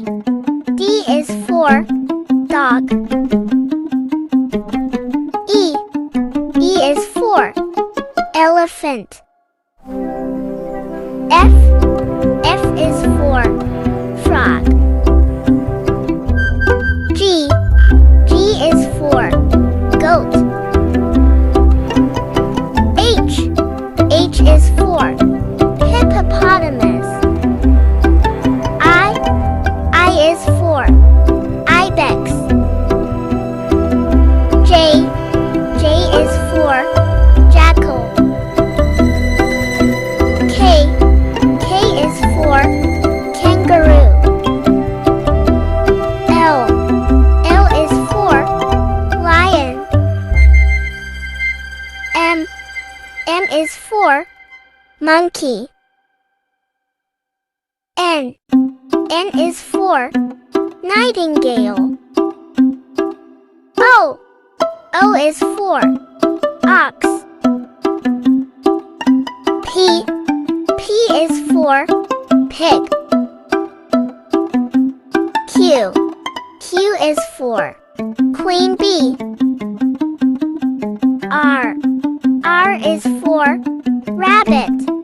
D is for dog. E is for elephant. F is for frog. G is for goat. H is for hippopotamus. I is for ibex. J is for jackal. K is for kangaroo. L is for lion. M is for monkey. N is for nightingale. O is for ox. P is for pig. Q is for queen bee. R is for rabbit.